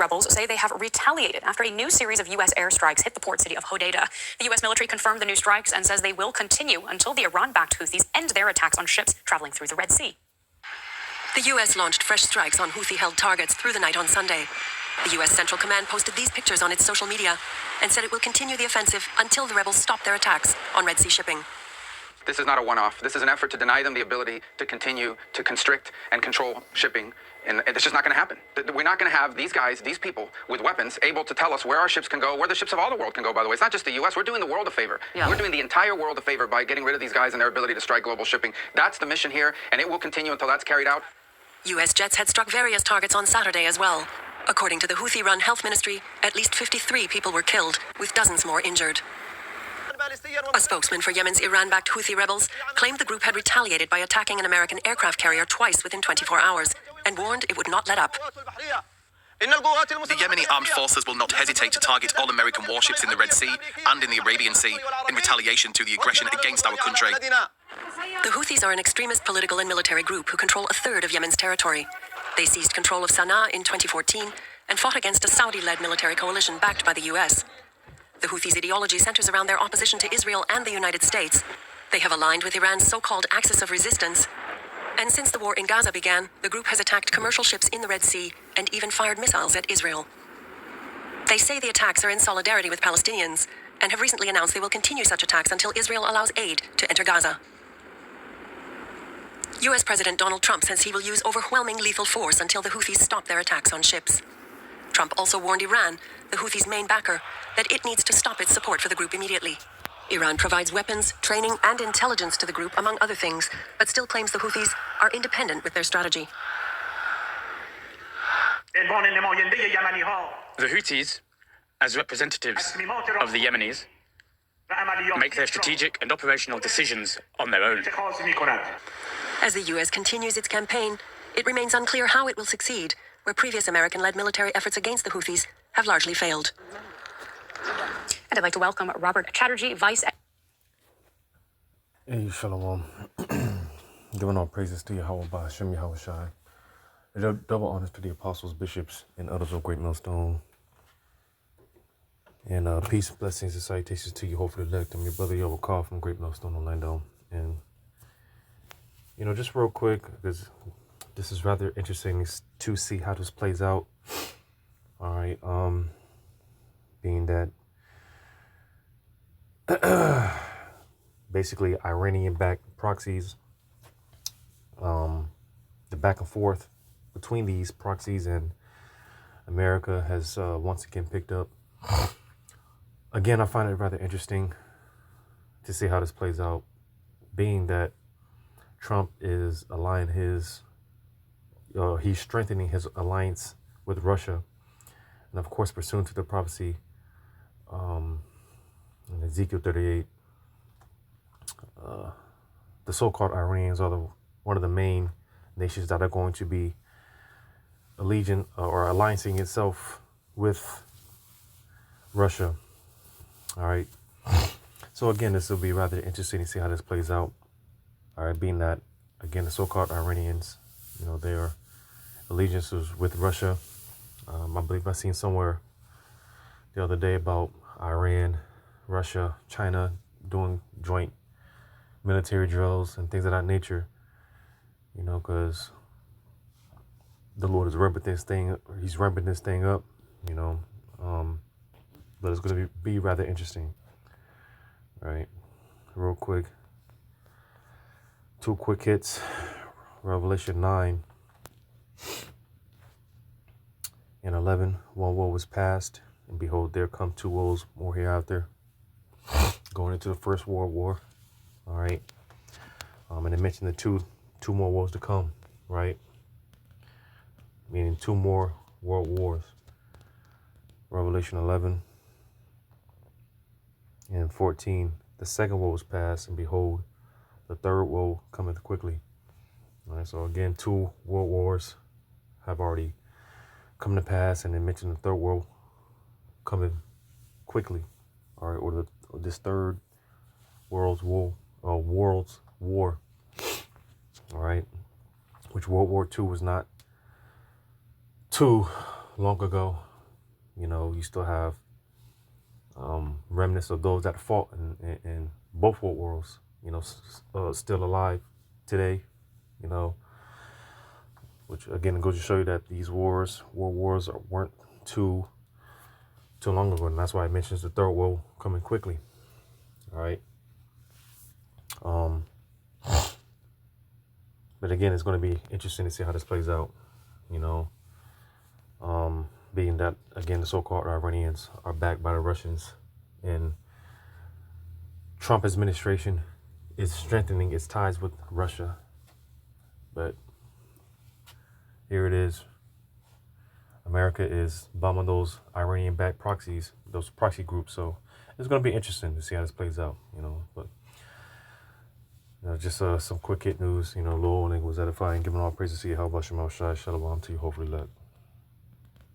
rebels say they have retaliated after a new series of U.S. airstrikes hit the port city of Hodeidah. The U.S. military confirmed the new strikes and says they will continue until the Iran-backed Houthis end their attacks on ships traveling through the Red Sea. The U.S. launched fresh strikes on Houthi-held targets through the night on Sunday. The U.S. Central Command posted these pictures on its social media and said it will continue the offensive until the rebels stop their attacks on Red Sea shipping. This is not a one-off. This is an effort to deny them the ability to continue to constrict and control shipping. And it's just not going to happen. We're not going to have these guys, these people with weapons able to tell us where our ships can go, where the ships of all the world can go, by the way. It's not just the U.S. We're doing the world a favor. Yeah. We're doing the entire world a favor by getting rid of these guys and their ability to strike global shipping. That's the mission here, and it will continue until that's carried out. U.S. jets had struck various targets on Saturday as well. According to the Houthi-run health ministry, at least 53 people were killed, with dozens more injured. A spokesman for Yemen's Iran-backed Houthi rebels claimed the group had retaliated by attacking an American aircraft carrier twice within 24 hours and warned it would not let up. The Yemeni armed forces will not hesitate to target all American warships in the Red Sea and in the Arabian Sea in retaliation to the aggression against our country. The Houthis are an extremist political and military group who control a third of Yemen's territory. They seized control of Sana'a in 2014 and fought against a Saudi-led military coalition backed by the U.S. The Houthis' ideology centers around their opposition to Israel and the United States. They have aligned with Iran's so-called Axis of Resistance. And since the war in Gaza began, the group has attacked commercial ships in the Red Sea and even fired missiles at Israel. They say the attacks are in solidarity with Palestinians and have recently announced they will continue such attacks until Israel allows aid to enter Gaza. U.S. President Donald Trump says he will use overwhelming lethal force until the Houthis stop their attacks on ships. Trump also warned Iran, the Houthis' main backer, that it needs to stop its support for the group immediately. Iran provides weapons, training, and intelligence to the group, among other things, but still claims the Houthis are independent with their strategy. The Houthis, as representatives of the Yemenis, make their strategic and operational decisions on their own. As the U.S. continues its campaign, it remains unclear how it will succeed, where previous American-led military efforts against the Houthis have largely failed. And I'd like to welcome Robert Chatterjee, Vice... Hey, Shalom. Giving all praises to Yahweh Ba'Hashem Yahweh Shai. Double honors to the apostles, bishops, and others of Great Millstone. And peace, blessings, and salutations to you, hopefully elect. I'm your brother Yahweh Call from Great Millstone, Orlando. And, you know, just real quick, because this is rather interesting to see how this plays out. All right, being that basically Iranian-backed proxies, the back and forth between these proxies and America has once again picked up. Again, I find it rather interesting to see how this plays out, being that Trump is he's strengthening his alliance with Russia. And of course, pursuant to the prophecy in Ezekiel 38, the so-called Iranians are one of the main nations that are going to be allegiant or alliancing itself with Russia. All right. So again, this will be rather interesting to see how this plays out. All right, being that, again, the so-called Iranians, you know, their allegiance was with Russia. I believe I seen somewhere the other day about Iran, Russia, China doing joint military drills and things of that nature. You know, because the Lord is ramping this thing. He's ramping this thing up. You know, but it's going to be rather interesting. All right, real quick. 2 quick hits. Revelation 9 and 11. One woe was past, and behold, there come 2 woes more hereafter. Going into the First World War. All right. And it mentioned the two more wars to come, right? Meaning 2 more world wars. Revelation 11 and 14. The second woe was past, and behold, the third woe cometh quickly. All right, so again, 2 world wars have already come to pass, and it mentioned the third world coming quickly. All right, or this third world's war. All right, which World War II was not too long ago. You know, you still have remnants of those that fought in both world wars, you know, still alive today, you know, which again goes to show you that these world wars weren't too long ago, and that's why it mentions the third world coming quickly. All right. But again, it's going to be interesting to see how this plays out, you know, being that, again, the so-called Iranians are backed by the Russians, and Trump administration is strengthening its ties with Russia. But here it is. America is bombing those Iranian-backed proxies, those proxy groups. So it's going to be interesting to see how this plays out, you know. But just some quick hit news, you know. Lord, was edifying, giving all praise to see how Bashar Shalom to you. Hopefully, let